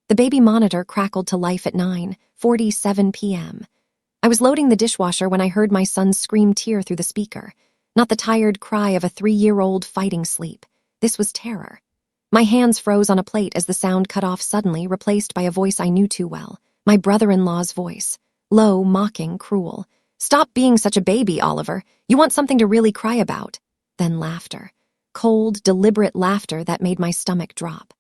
The baby monitor crackled to life at 9:47 p.m. I was loading the dishwasher when I heard my son's scream tear through the speaker. Not the tired cry of a 3-year-old fighting sleep. This was terror. My hands froze on a plate as the sound cut off suddenly, replaced by a voice I knew too well. My brother-in-law's voice. Low, mocking, cruel. "Stop being such a baby, Oliver. You want something to really cry about." Then laughter. Cold, deliberate laughter that made my stomach drop.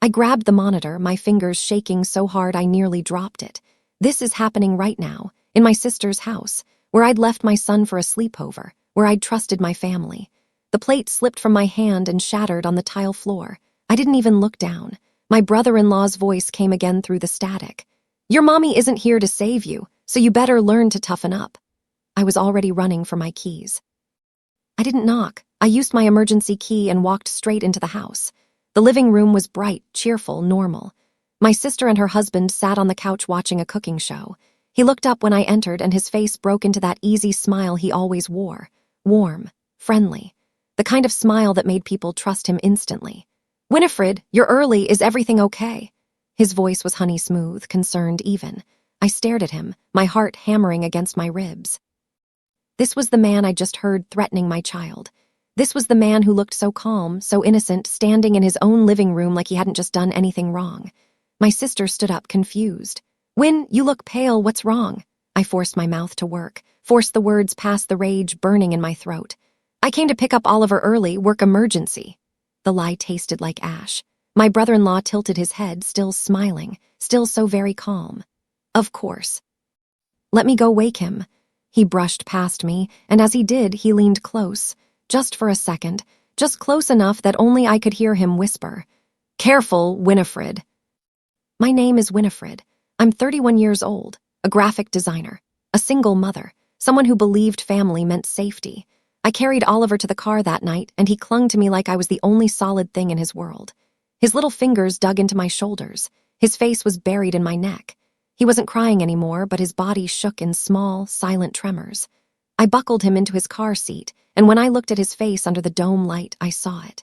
I grabbed the monitor, my fingers shaking so hard I nearly dropped it. This is happening right now, in my sister's house, where I'd left my son for a sleepover, where I'd trusted my family. The plate slipped from my hand and shattered on the tile floor. I didn't even look down. My brother-in-law's voice came again through the static. "Your mommy isn't here to save you, so you better learn to toughen up." I was already running for my keys. I didn't knock. I used my emergency key and walked straight into the house. The living room was bright, cheerful, normal. My sister and her husband sat on the couch watching a cooking show. He looked up when I entered and his face broke into that easy smile he always wore. Warm, friendly. The kind of smile that made people trust him instantly. "Winifred, you're early. Is everything okay?" His voice was honey smooth, concerned even. I stared at him, my heart hammering against my ribs. This was the man I'd just heard threatening my child. This was the man who looked so calm, so innocent, standing in his own living room like he hadn't just done anything wrong. My sister stood up, confused. "Win, you look pale. What's wrong?" I forced my mouth to work, forced the words past the rage burning in my throat. "I came to pick up Oliver early, work emergency." The lie tasted like ash. My brother-in-law tilted his head, still smiling, still so very calm. "Of course." "Let me go wake him." He brushed past me, and as he did, he leaned close. Just for a second, just close enough that only I could hear him whisper, "Careful, Winifred." My name is Winifred. I'm 31 years old, a graphic designer, a single mother, someone who believed family meant safety. I carried Oliver to the car that night, and he clung to me like I was the only solid thing in his world. His little fingers dug into my shoulders. His face was buried in my neck. He wasn't crying anymore, but his body shook in small, silent tremors. I buckled him into his car seat, and when I looked at his face under the dome light, I saw it.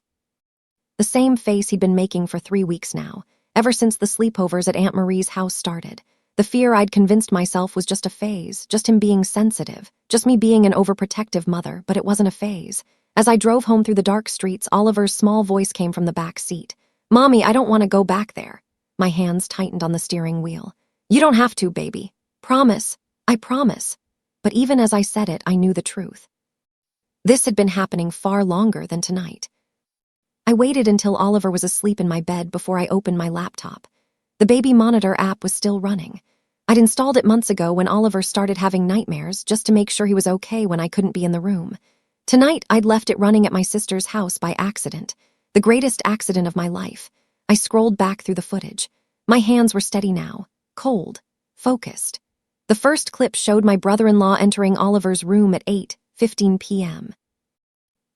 The same face he'd been making for 3 weeks now, ever since the sleepovers at Aunt Marie's house started. The fear I'd convinced myself was just a phase, just him being sensitive, just me being an overprotective mother, but it wasn't a phase. As I drove home through the dark streets, Oliver's small voice came from the back seat. "Mommy, I don't want to go back there." My hands tightened on the steering wheel. "You don't have to, baby. Promise. I promise." But even as I said it, I knew the truth. This had been happening far longer than tonight. I waited until Oliver was asleep in my bed before I opened my laptop. The baby monitor app was still running. I'd installed it months ago when Oliver started having nightmares, just to make sure he was okay when I couldn't be in the room. Tonight, I'd left it running at my sister's house by accident. The greatest accident of my life. I scrolled back through the footage. My hands were steady now, cold, focused. The first clip showed my brother-in-law entering Oliver's room at 8:15 p.m.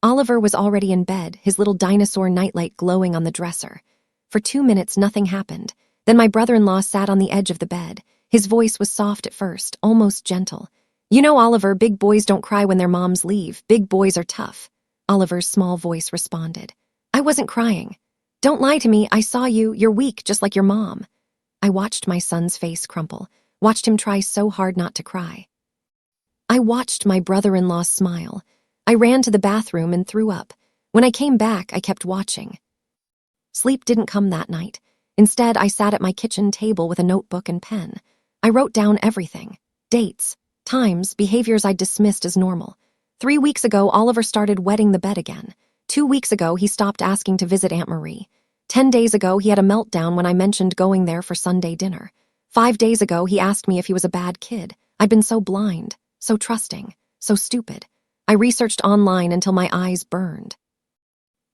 Oliver was already in bed, his little dinosaur nightlight glowing on the dresser. For 2 minutes, nothing happened. Then my brother-in-law sat on the edge of the bed. His voice was soft at first, almost gentle. "You know, Oliver, big boys don't cry when their moms leave. Big boys are tough." Oliver's small voice responded. "I wasn't crying. Don't lie to me. I saw you. You're weak, just like your mom." I watched my son's face crumple, watched him try so hard not to cry. I watched my brother-in-law smile. I ran to the bathroom and threw up. When I came back, I kept watching. Sleep didn't come that night. Instead, I sat at my kitchen table with a notebook and pen. I wrote down everything. Dates, times, behaviors I dismissed as normal. 3 weeks ago, Oliver started wetting the bed again. 2 weeks ago, he stopped asking to visit Aunt Marie. 10 days ago, he had a meltdown when I mentioned going there for Sunday dinner. 5 days ago, he asked me if he was a bad kid. I'd been so blind, so trusting, so stupid. I researched online until my eyes burned.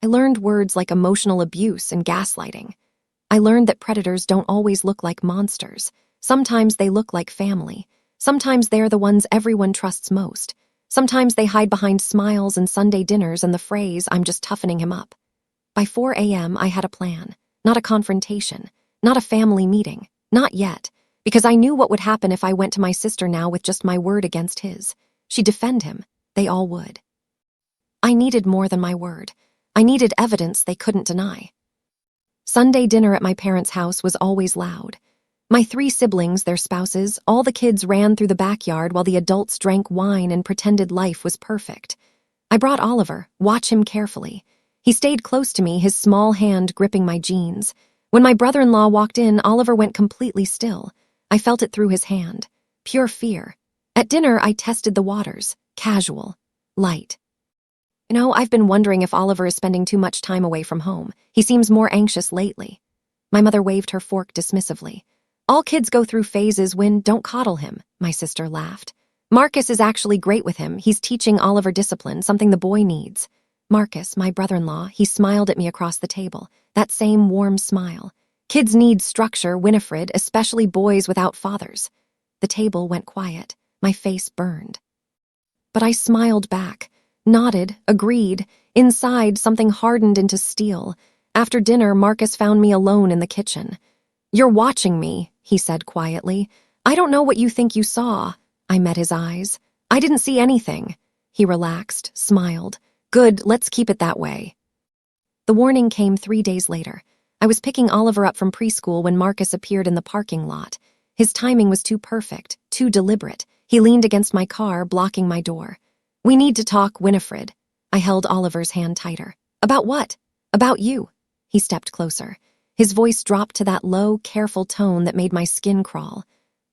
I learned words like emotional abuse and gaslighting. I learned that predators don't always look like monsters. Sometimes they look like family. Sometimes they're the ones everyone trusts most. Sometimes they hide behind smiles and Sunday dinners and the phrase, "I'm just toughening him up." By 4 a.m., I had a plan. Not a confrontation. Not a family meeting. Not yet. Because I knew what would happen if I went to my sister now with just my word against his. She'd defend him. They all would. I needed more than my word. I needed evidence they couldn't deny. Sunday dinner at my parents' house was always loud. My 3 siblings, their spouses, all the kids ran through the backyard while the adults drank wine and pretended life was perfect. I brought Oliver. Watch him carefully. He stayed close to me, his small hand gripping my jeans. When my brother-in-law walked in, Oliver went completely still. I felt it through his hand. Pure fear. At dinner, I tested the waters. Casual. Light. I've been wondering if Oliver is spending too much time away from home. He seems more anxious lately. My mother waved her fork dismissively. All kids go through phases when don't coddle him, my sister laughed. Marcus is actually great with him. He's teaching Oliver discipline, something the boy needs. Marcus, my brother-in-law, he smiled at me across the table. That same warm smile. Kids need structure, Winifred, especially boys without fathers. The table went quiet. My face burned. But I smiled back. Nodded, agreed. Inside, something hardened into steel. After dinner, Marcus found me alone in the kitchen. "You're watching me," he said quietly. "I don't know what you think you saw." I met his eyes. "I didn't see anything." He relaxed, smiled. "Good, let's keep it that way." The warning came 3 days later. I was picking Oliver up from preschool when Marcus appeared in the parking lot. His timing was too perfect, too deliberate. He leaned against my car, blocking my door. "We need to talk, Winifred." I held Oliver's hand tighter. "About what?" "About you." He stepped closer. His voice dropped to that low, careful tone that made my skin crawl.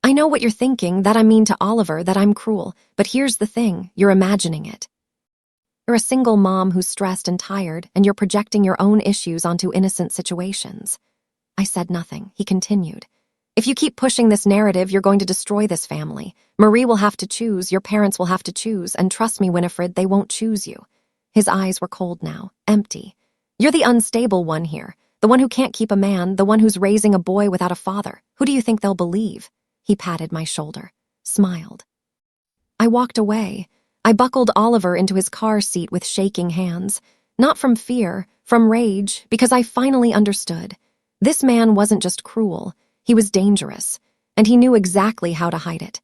"I know what you're thinking, that I'm mean to Oliver, that I'm cruel. But here's the thing, you're imagining it. You're a single mom who's stressed and tired, and you're projecting your own issues onto innocent situations." I said nothing. He continued. "If you keep pushing this narrative, you're going to destroy this family. Marie will have to choose, your parents will have to choose, and trust me, Winifred, they won't choose you." His eyes were cold now, empty. "You're the unstable one here, the one who can't keep a man, the one who's raising a boy without a father. Who do you think they'll believe?" He patted my shoulder, smiled. I walked away. I buckled Oliver into his car seat with shaking hands. Not from fear, from rage, because I finally understood. This man wasn't just cruel. He was dangerous, and he knew exactly how to hide it.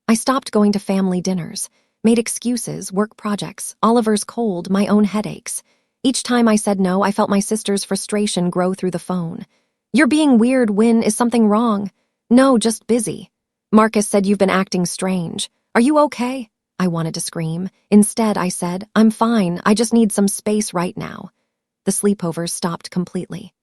I stopped going to family dinners, made excuses, work projects, Oliver's cold, my own headaches. Each time I said no, I felt my sister's frustration grow through the phone. "You're being weird, Win. Is something wrong?" "No, just busy." "Marcus said you've been acting strange. Are you okay?" I wanted to scream. Instead, I said, "I'm fine. I just need some space right now." The sleepovers stopped completely.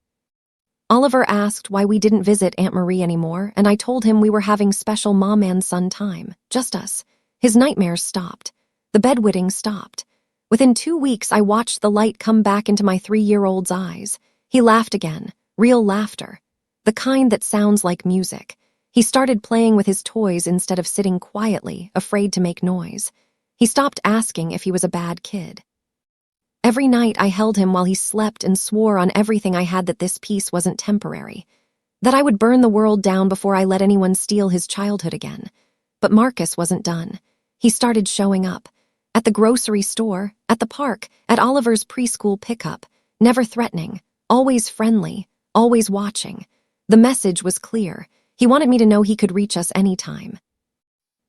Oliver asked why we didn't visit Aunt Marie anymore, and I told him we were having special mom and son time, just us. His nightmares stopped. The bedwetting stopped. Within 2 weeks, I watched the light come back into my 3-year-old's eyes. He laughed again, real laughter, the kind that sounds like music. He started playing with his toys instead of sitting quietly, afraid to make noise. He stopped asking if he was a bad kid. Every night I held him while he slept and swore on everything I had that this peace wasn't temporary, that I would burn the world down before I let anyone steal his childhood again. But Marcus wasn't done. He started showing up. At the grocery store, at the park, at Oliver's preschool pickup, never threatening, always friendly, always watching. The message was clear. He wanted me to know he could reach us anytime.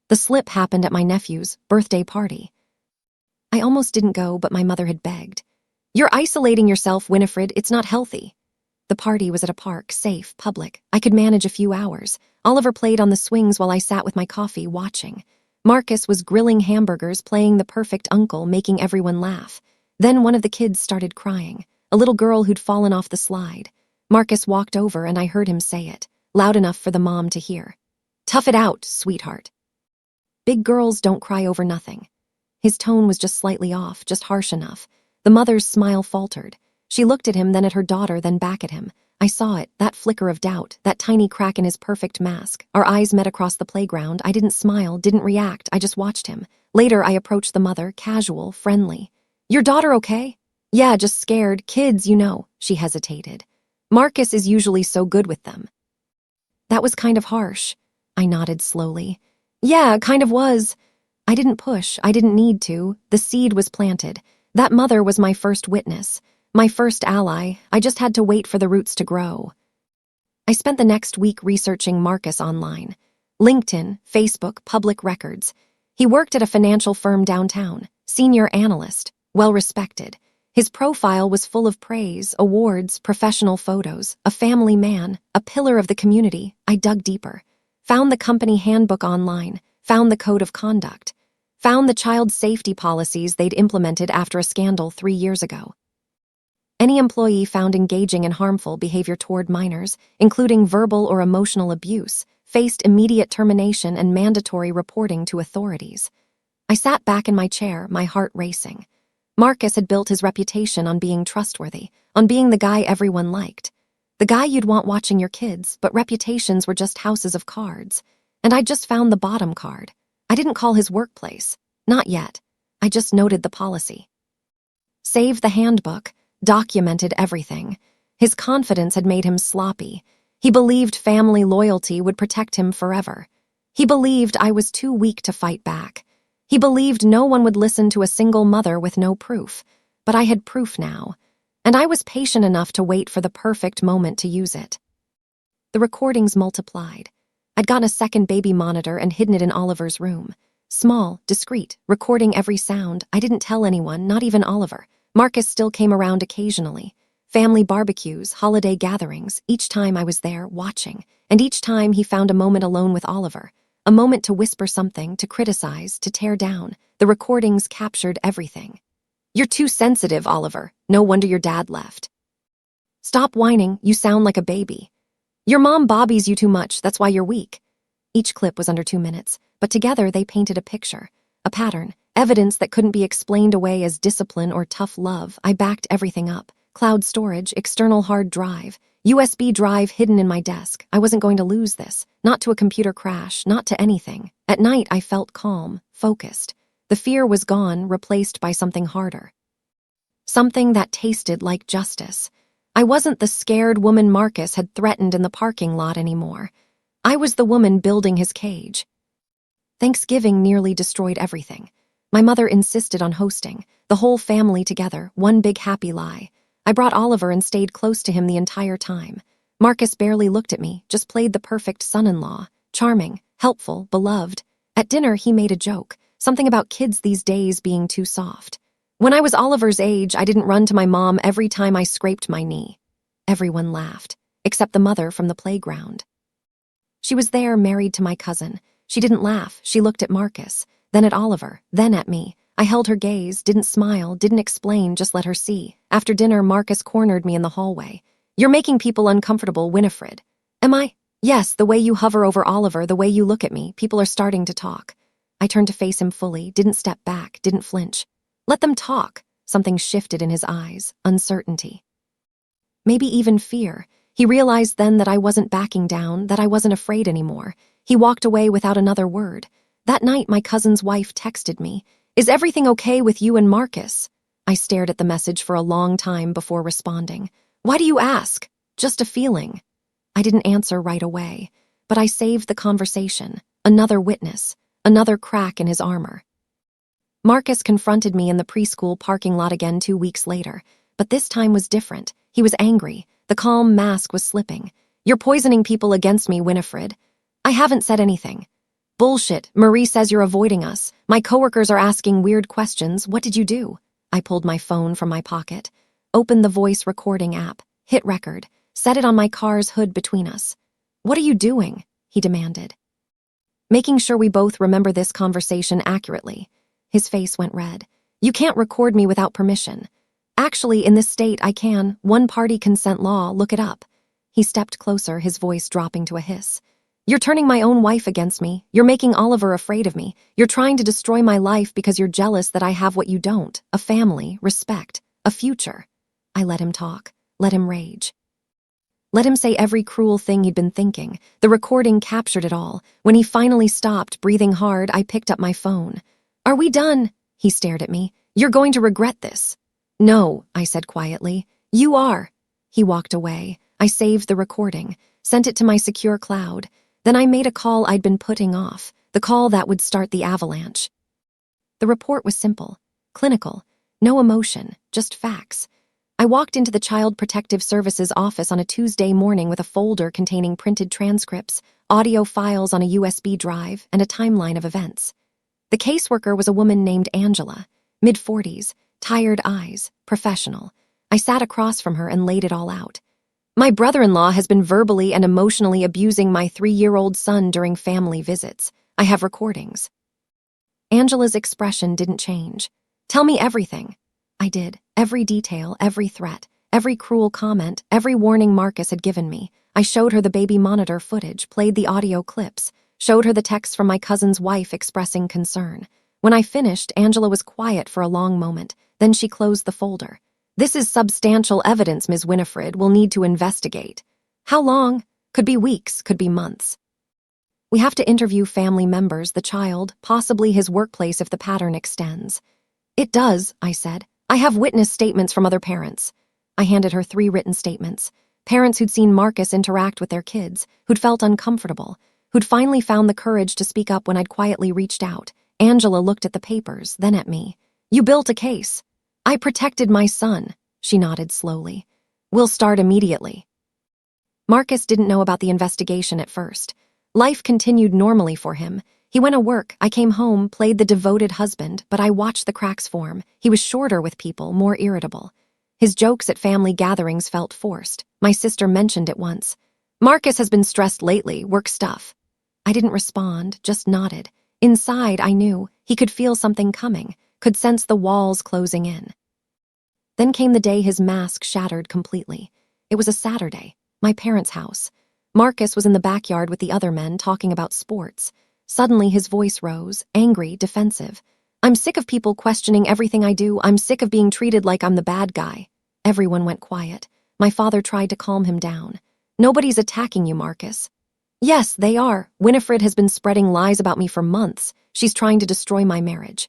The slip happened at my nephew's birthday party. I almost didn't go, but my mother had begged. "You're isolating yourself, Winifred. It's not healthy." The party was at a park, safe, public. I could manage a few hours. Oliver played on the swings while I sat with my coffee, watching. Marcus was grilling hamburgers, playing the perfect uncle, making everyone laugh. Then one of the kids started crying, a little girl who'd fallen off the slide. Marcus walked over and I heard him say it, loud enough for the mom to hear. "Tough it out, sweetheart. Big girls don't cry over nothing." His tone was just slightly off, just harsh enough. The mother's smile faltered. She looked at him, then at her daughter, then back at him. I saw it, that flicker of doubt, that tiny crack in his perfect mask. Our eyes met across the playground. I didn't smile, didn't react. I just watched him. Later, I approached the mother, casual, friendly. "Your daughter okay?" "Yeah, just scared. Kids, you know." She hesitated. "Marcus is usually so good with them." "That was kind of harsh." I nodded slowly. "Yeah, kind of was." I didn't push. I didn't need to. The seed was planted. That mother was my first witness, my first ally. I just had to wait for the roots to grow. I spent the next week researching Marcus online. LinkedIn, Facebook, public records. He worked at a financial firm downtown, senior analyst, well respected. His profile was full of praise, awards, professional photos, a family man, a pillar of the community. I dug deeper. Found the company handbook online, found the code of conduct, found the child safety policies they'd implemented after a scandal 3 years ago. Any employee found engaging in harmful behavior toward minors, including verbal or emotional abuse, faced immediate termination and mandatory reporting to authorities. I sat back in my chair, my heart racing. Marcus had built his reputation on being trustworthy, on being the guy everyone liked. The guy you'd want watching your kids, but reputations were just houses of cards. And I'd just found the bottom card. I didn't call his workplace. Not yet. I just noted the policy. Saved the handbook, documented everything. His confidence had made him sloppy. He believed family loyalty would protect him forever. He believed I was too weak to fight back. He believed no one would listen to a single mother with no proof. But I had proof now. And I was patient enough to wait for the perfect moment to use it. The recordings multiplied. I'd gotten a second baby monitor and hidden it in Oliver's room. Small, discreet, recording every sound. I didn't tell anyone, not even Oliver. Marcus still came around occasionally. Family barbecues, holiday gatherings, each time I was there, watching. And each time he found a moment alone with Oliver. A moment to whisper something, to criticize, to tear down. The recordings captured everything. "You're too sensitive, Oliver. No wonder your dad left. Stop whining, you sound like a baby. Your mom bobbies you too much, that's why you're weak." Each clip was under 2 minutes, but together they painted a picture, a pattern, evidence that couldn't be explained away as discipline or tough love. I backed everything up. Cloud storage, external hard drive, USB drive hidden in my desk. I wasn't going to lose this, not to a computer crash, not to anything. At night, I felt calm, focused. The fear was gone, replaced by something harder. Something that tasted like justice. I wasn't the scared woman Marcus had threatened in the parking lot anymore. I was the woman building his cage. Thanksgiving nearly destroyed everything. My mother insisted on hosting, the whole family together, one big happy lie. I brought Oliver and stayed close to him the entire time. Marcus barely looked at me, just played the perfect son-in-law. Charming, helpful, beloved. At dinner, he made a joke, something about kids these days being too soft. When I was Oliver's age, I didn't run to my mom every time I scraped my knee. Everyone laughed, except the mother from the playground. She was there, married to my cousin. She didn't laugh, she looked at Marcus, then at Oliver, then at me. I held her gaze, didn't smile, didn't explain, just let her see. After dinner, Marcus cornered me in the hallway. "You're making people uncomfortable, Winifred." "Am I?" "Yes, the way you hover over Oliver, the way you look at me. People are starting to talk." I turned to face him fully, didn't step back, didn't flinch. Let them talk. Something shifted in his eyes, uncertainty. Maybe even fear. He realized then that I wasn't backing down, that I wasn't afraid anymore. He walked away without another word. That night, my cousin's wife texted me, "Is everything okay with you and Marcus?" I stared at the message for a long time before responding. "Why do you ask?" "Just a feeling." I didn't answer right away, but I saved the conversation. Another witness, another crack in his armor. Marcus confronted me in the preschool parking lot again 2 weeks later, but this time was different. He was angry. The calm mask was slipping. "You're poisoning people against me, Winifred." "I haven't said anything." "Bullshit. Marie says you're avoiding us. My coworkers are asking weird questions. What did you do?" I pulled my phone from my pocket, opened the voice recording app, hit record, set it on my car's hood between us. "What are you doing?" he demanded. "Making sure we both remember this conversation accurately." His face went red. "You can't record me without permission." "Actually, in this state, I can. One-party consent law, look it up." He stepped closer, his voice dropping to a hiss. "You're turning my own wife against me. You're making Oliver afraid of me. You're trying to destroy my life because you're jealous that I have what you don't. A family, respect, a future." I let him talk, let him rage. Let him say every cruel thing he'd been thinking. The recording captured it all. When he finally stopped, breathing hard, I picked up my phone. "Are we done?" He stared at me. "You're going to regret this." "No," I said quietly. "You are." He walked away. I saved the recording, sent it to my secure cloud. Then I made a call I'd been putting off, the call that would start the avalanche. The report was simple, clinical, no emotion, just facts. I walked into the Child Protective Services office on a Tuesday morning with a folder containing printed transcripts, audio files on a USB drive, and a timeline of events. The caseworker was a woman named Angela, mid-40s, tired eyes, professional. I sat across from her and laid it all out. My brother-in-law has been verbally and emotionally abusing my 3-year-old son during family visits. I have recordings. Angela's expression didn't change. Tell me everything. I did. Every detail, every threat, every cruel comment, every warning Marcus had given me. I showed her the baby monitor footage, played the audio clips, showed her the text from my cousin's wife expressing concern. When I finished, Angela was quiet for a long moment. Then she closed the folder. This is substantial evidence, Ms. Winifred. We'll need to investigate. How long? Could be weeks, could be months. We have to interview family members, the child, possibly his workplace if the pattern extends. It does, I said. I have witness statements from other parents. I handed her 3 written statements. Parents who'd seen Marcus interact with their kids, who'd felt uncomfortable, who'd finally found the courage to speak up when I'd quietly reached out. Angela looked at the papers, then at me. You built a case. I protected my son, she nodded slowly. We'll start immediately. Marcus didn't know about the investigation at first. Life continued normally for him. He went to work, I came home, played the devoted husband, but I watched the cracks form. He was shorter with people, more irritable. His jokes at family gatherings felt forced. My sister mentioned it once. Marcus has been stressed lately, work stuff. I didn't respond, just nodded. Inside, I knew. He could feel something coming, could sense the walls closing in. Then came the day his mask shattered completely. It was a Saturday, my parents' house. Marcus was in the backyard with the other men talking about sports. Suddenly his voice rose, angry, defensive. I'm sick of people questioning everything I do. I'm sick of being treated like I'm the bad guy. Everyone went quiet. My father tried to calm him down. Nobody's attacking you, Marcus. Yes, they are. Winifred has been spreading lies about me for months. She's trying to destroy my marriage.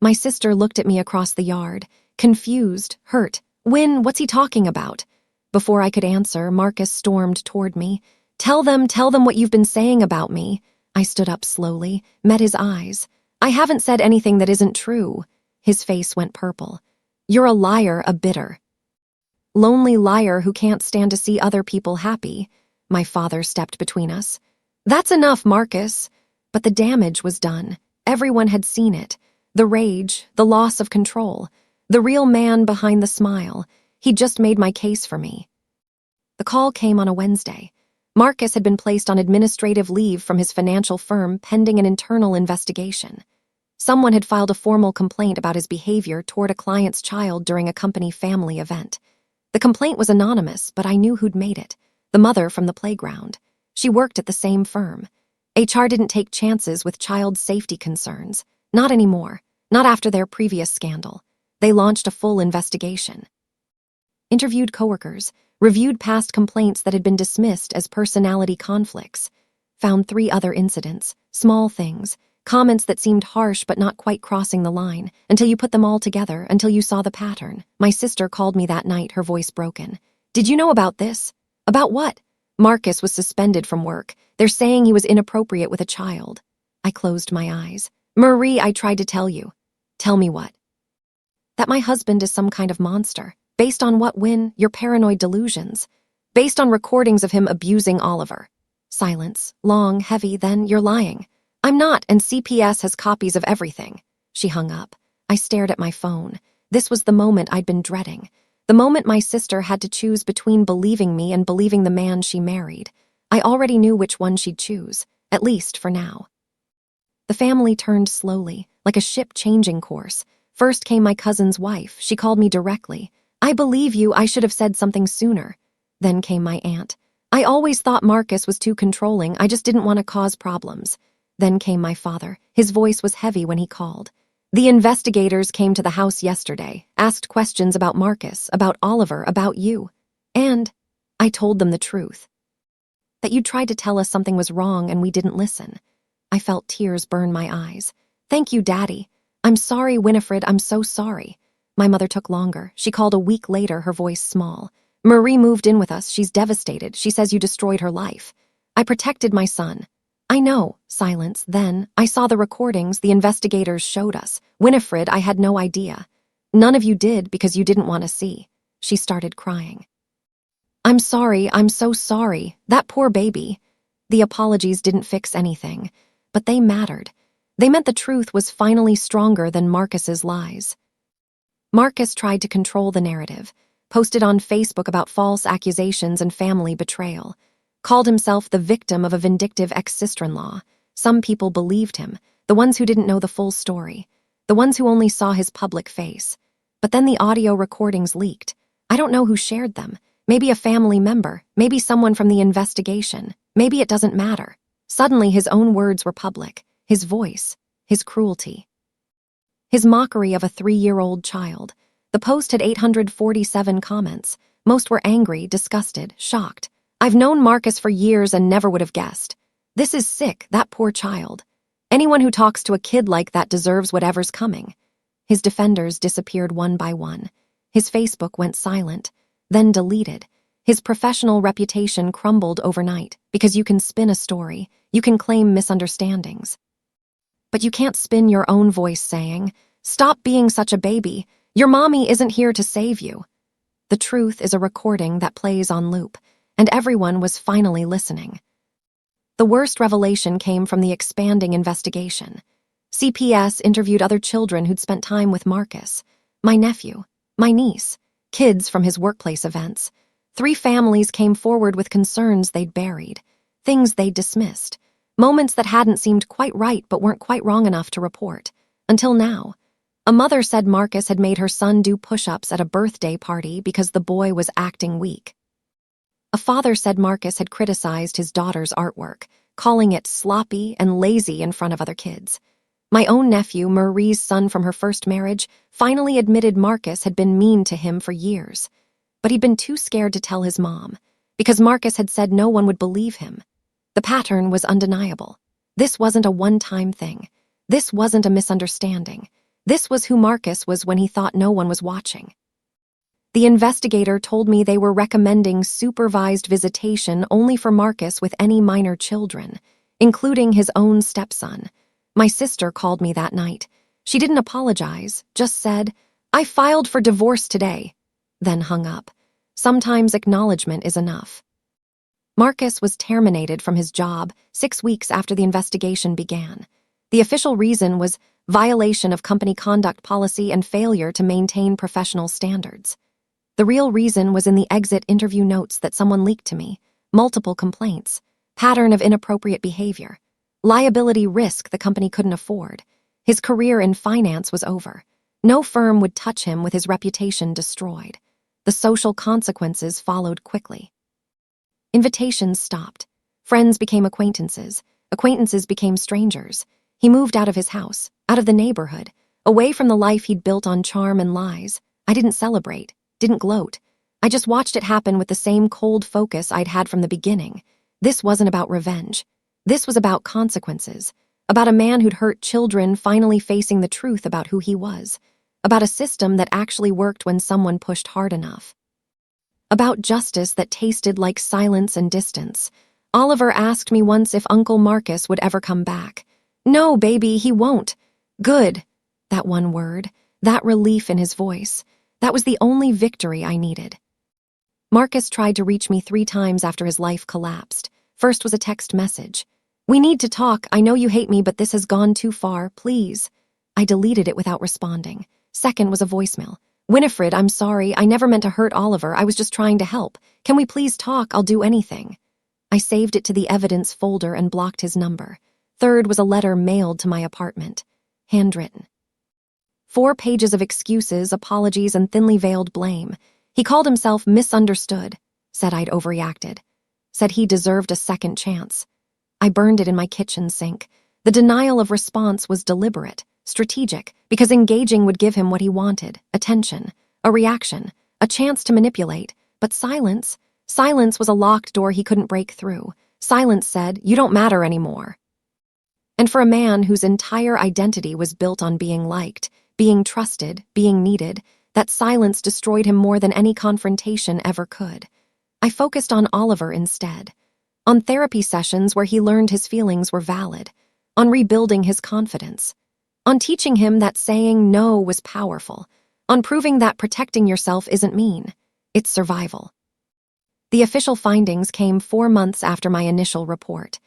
My sister looked at me across the yard, confused, hurt. Win, what's he talking about? Before I could answer, Marcus stormed toward me. Tell them what you've been saying about me. I stood up slowly, met his eyes. I haven't said anything that isn't true. His face went purple. You're a liar, a bitter, lonely liar who can't stand to see other people happy. My father stepped between us. That's enough, Marcus. But the damage was done. Everyone had seen it. The rage, the loss of control. The real man behind the smile. He'd just made my case for me. The call came on a Wednesday. Marcus had been placed on administrative leave from his financial firm pending an internal investigation. Someone had filed a formal complaint about his behavior toward a client's child during a company family event. The complaint was anonymous, but I knew who'd made it. The mother from the playground. She worked at the same firm. HR didn't take chances with child safety concerns. Not anymore. Not after their previous scandal. They launched a full investigation. Interviewed coworkers, reviewed past complaints that had been dismissed as personality conflicts. Found 3 other incidents, small things, comments that seemed harsh but not quite crossing the line, until you put them all together, until you saw the pattern. My sister called me that night, her voice broken. Did you know about this? About what? Marcus was suspended from work. They're saying he was inappropriate with a child. I closed my eyes. Marie, I tried to tell you. Tell me what? That my husband is some kind of monster. Based on what, Win? Your paranoid delusions. Based on recordings of him abusing Oliver. Silence. Long, heavy, then you're lying. I'm not, and CPS has copies of everything. She hung up. I stared at my phone. This was the moment I'd been dreading. The moment my sister had to choose between believing me and believing the man she married. I already knew which one she'd choose, at least for now. The family turned slowly, like a ship changing course. First came my cousin's wife. She called me directly. I believe you, I should have said something sooner. Then came my aunt. I always thought Marcus was too controlling, I just didn't want to cause problems. Then came my father. His voice was heavy when he called. The investigators came to the house yesterday, asked questions about Marcus, about Oliver, about you. And I told them the truth. That you tried to tell us something was wrong and we didn't listen. I felt tears burn my eyes. Thank you, Daddy. I'm sorry, Winifred, I'm so sorry. My mother took longer. She called a week later, her voice small. Marie moved in with us. She's devastated. She says you destroyed her life. I protected my son. I know. Silence. Then, I saw the recordings the investigators showed us. Winifred, I had no idea. None of you did because you didn't want to see. She started crying. I'm sorry. I'm so sorry. That poor baby. The apologies didn't fix anything, but they mattered. They meant the truth was finally stronger than Marcus's lies. Marcus tried to control the narrative, posted on Facebook about false accusations and family betrayal, called himself the victim of a vindictive ex-sister-in-law. Some people believed him, the ones who didn't know the full story, the ones who only saw his public face. But then the audio recordings leaked. I don't know who shared them. Maybe a family member, maybe someone from the investigation. Maybe it doesn't matter. Suddenly his own words were public, his voice, his cruelty. His mockery of a 3-year-old child. The post had 847 comments. Most were angry, disgusted, shocked. I've known Marcus for years and never would have guessed. This is sick, that poor child. Anyone who talks to a kid like that deserves whatever's coming. His defenders disappeared one by one. His Facebook went silent, then deleted. His professional reputation crumbled overnight because you can spin a story, you can claim misunderstandings. But you can't spin your own voice saying, "Stop being such a baby. Your mommy isn't here to save you." The truth is a recording that plays on loop, and everyone was finally listening. The worst revelation came from the expanding investigation. CPS interviewed other children who'd spent time with Marcus, my nephew, my niece, kids from his workplace events. 3 families came forward with concerns they'd buried, things they'd dismissed, moments that hadn't seemed quite right but weren't quite wrong enough to report. Until now. A mother said Marcus had made her son do push-ups at a birthday party because the boy was acting weak. A father said Marcus had criticized his daughter's artwork, calling it sloppy and lazy in front of other kids. My own nephew, Marie's son from her first marriage, finally admitted Marcus had been mean to him for years. But he'd been too scared to tell his mom, because Marcus had said no one would believe him. The pattern was undeniable. This wasn't a one-time thing. This wasn't a misunderstanding. This was who Marcus was when he thought no one was watching. The investigator told me they were recommending supervised visitation only for Marcus with any minor children, including his own stepson. My sister called me that night. She didn't apologize, just said, "I filed for divorce today," then hung up. Sometimes acknowledgement is enough. Marcus was terminated from his job 6 weeks after the investigation began. The official reason was violation of company conduct policy and failure to maintain professional standards. The real reason was in the exit interview notes that someone leaked to me. Multiple complaints, pattern of inappropriate behavior, liability risk the company couldn't afford. His career in finance was over. No firm would touch him with his reputation destroyed. The social consequences followed quickly. Invitations stopped. Friends became acquaintances. Acquaintances became strangers. He moved out of his house, out of the neighborhood, away from the life he'd built on charm and lies. I didn't celebrate, didn't gloat. I just watched it happen with the same cold focus I'd had from the beginning. This wasn't about revenge. This was about consequences, about a man who'd hurt children finally facing the truth about who he was, about a system that actually worked when someone pushed hard enough. About justice that tasted like silence and distance. Oliver asked me once if Uncle Marcus would ever come back. "No, baby, he won't." Good. That one word, that relief in his voice, that was the only victory I needed. Marcus tried to reach me 3 times after his life collapsed. First was a text message. "We need to talk. I know you hate me, but this has gone too far. Please." I deleted it without responding. Second was a voicemail. "Winifred, I'm sorry. I never meant to hurt Oliver. I was just trying to help. Can we please talk? I'll do anything." I saved it to the evidence folder and blocked his number. Third was a letter mailed to my apartment. Handwritten. 4 pages of excuses, apologies, and thinly veiled blame. He called himself misunderstood, said I'd overreacted, said he deserved a second chance. I burned it in my kitchen sink. The denial of response was deliberate, strategic, because engaging would give him what he wanted, attention, a reaction, a chance to manipulate. But silence was a locked door he couldn't break through. Silence said, "You don't matter anymore." And for a man whose entire identity was built on being liked, being trusted, being needed, that silence destroyed him more than any confrontation ever could. I focused on Oliver instead, on therapy sessions where he learned his feelings were valid, on rebuilding his confidence, on teaching him that saying no was powerful, on proving that protecting yourself isn't mean, it's survival. The official findings came 4 months after my initial report.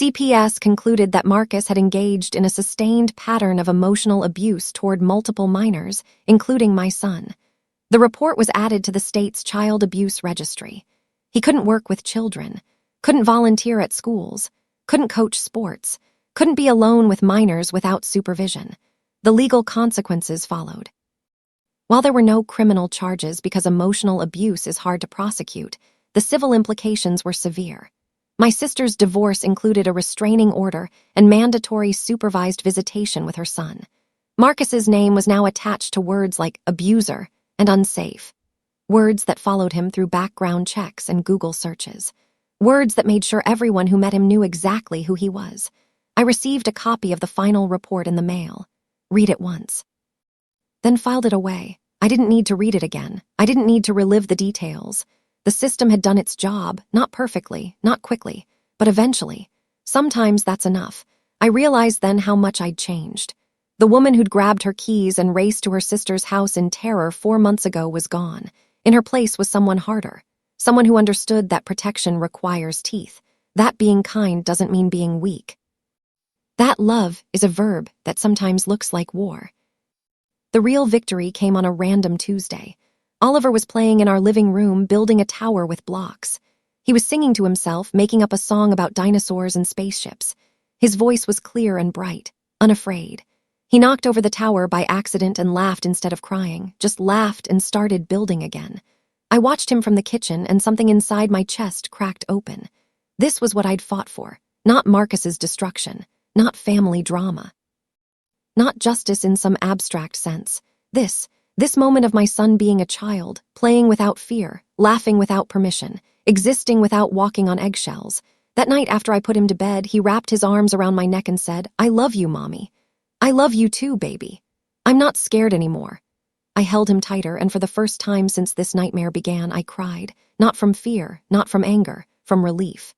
CPS concluded that Marcus had engaged in a sustained pattern of emotional abuse toward multiple minors, including my son. The report was added to the state's child abuse registry. He couldn't work with children, couldn't volunteer at schools, couldn't coach sports, couldn't be alone with minors without supervision. The legal consequences followed. While there were no criminal charges because emotional abuse is hard to prosecute, the civil implications were severe. My sister's divorce included a restraining order and mandatory supervised visitation with her son. Marcus's name was now attached to words like abuser and unsafe, words that followed him through background checks and Google searches, words that made sure everyone who met him knew exactly who he was. I received a copy of the final report in the mail. Read it once. Then filed it away. I didn't need to read it again. I didn't need to relive the details. The system had done its job, not perfectly, not quickly, but eventually. Sometimes that's enough. I realized then how much I'd changed. The woman who'd grabbed her keys and raced to her sister's house in terror 4 months ago was gone. In her place was someone harder, someone who understood that protection requires teeth. That being kind doesn't mean being weak. That love is a verb that sometimes looks like war. The real victory came on a random Tuesday. Oliver was playing in our living room, building a tower with blocks. He was singing to himself, making up a song about dinosaurs and spaceships. His voice was clear and bright, unafraid. He knocked over the tower by accident and laughed instead of crying, just laughed and started building again. I watched him from the kitchen and something inside my chest cracked open. This was what I'd fought for, not Marcus's destruction, not family drama. Not justice in some abstract sense. This moment of my son being a child, playing without fear, laughing without permission, existing without walking on eggshells. That night after I put him to bed, he wrapped his arms around my neck and said, "I love you, Mommy. I love you too, baby. I'm not scared anymore." I held him tighter, and for the first time since this nightmare began, I cried, not from fear, not from anger, from relief.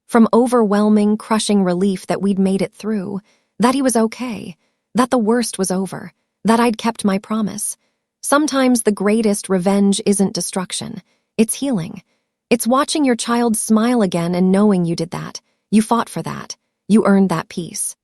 From overwhelming, crushing relief that we'd made it through, that he was okay, that the worst was over, that I'd kept my promise. Sometimes the greatest revenge isn't destruction, it's healing. It's watching your child smile again and knowing you did that. You fought for that. You earned that peace.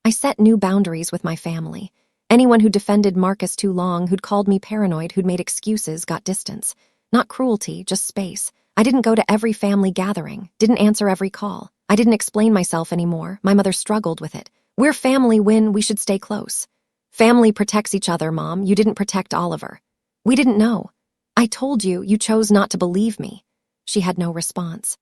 I set new boundaries with my family. Anyone who defended Marcus too long, who'd called me paranoid, who'd made excuses, got distance. Not cruelty, just space. I didn't go to every family gathering, didn't answer every call. I didn't explain myself anymore. My mother struggled with it. We're family, Win, we should stay close. Family protects each other, Mom. You didn't protect Oliver. We didn't know. I told you, you chose not to believe me. She had no response.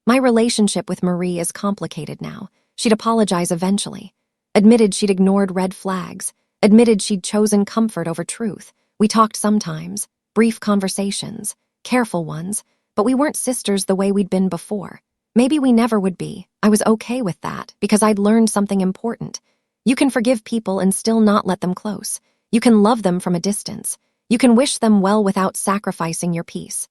My relationship with Marie is complicated now. She'd apologize eventually. Admitted she'd ignored red flags. Admitted she'd chosen comfort over truth. We talked sometimes, brief conversations, careful ones, but we weren't sisters the way we'd been before. Maybe we never would be. I was okay with that, because I'd learned something important. You can forgive people and still not let them close. You can love them from a distance. You can wish them well without sacrificing your peace.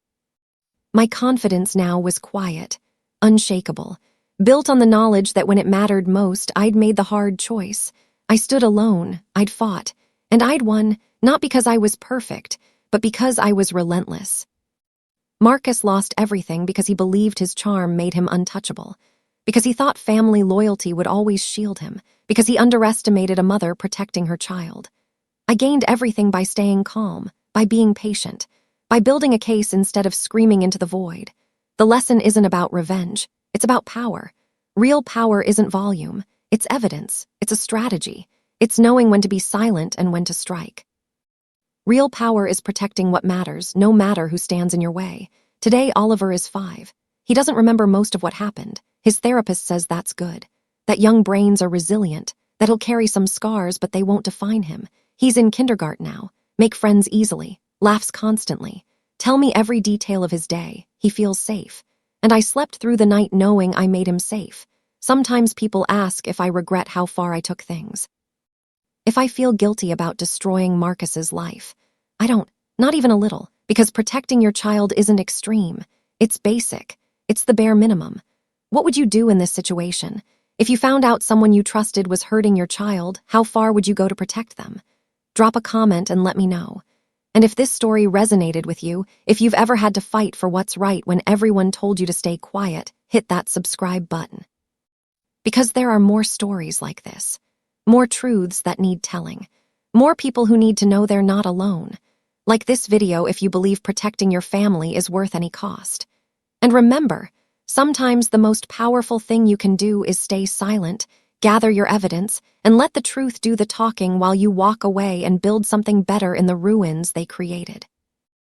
My confidence now was quiet, unshakable, built on the knowledge that when it mattered most, I'd made the hard choice. I stood alone, I'd fought, and I'd won, not because I was perfect, but because I was relentless. Marcus lost everything because he believed his charm made him untouchable, because he thought family loyalty would always shield him, because he underestimated a mother protecting her child. I gained everything by staying calm, by being patient, by building a case instead of screaming into the void. The lesson isn't about revenge, it's about power. Real power isn't volume, it's evidence, it's a strategy. It's knowing when to be silent and when to strike. Real power is protecting what matters, no matter who stands in your way. Today, Oliver is 5. He doesn't remember most of what happened. His therapist says that's good. That young brains are resilient, that he'll carry some scars, but they won't define him. He's in kindergarten now, make friends easily, laughs constantly. Tell me every detail of his day. He feels safe. And I slept through the night knowing I made him safe. Sometimes people ask if I regret how far I took things. If I feel guilty about destroying Marcus's life. I don't, not even a little, because protecting your child isn't extreme. It's basic. It's the bare minimum. What would you do in this situation? If you found out someone you trusted was hurting your child, how far would you go to protect them? Drop a comment and let me know. And if this story resonated with you, if you've ever had to fight for what's right when everyone told you to stay quiet, hit that subscribe button. Because there are more stories like this, more truths that need telling, more people who need to know they're not alone. Like this video if you believe protecting your family is worth any cost. And remember, sometimes the most powerful thing you can do is stay silent, gather your evidence, and let the truth do the talking while you walk away and build something better in the ruins they created.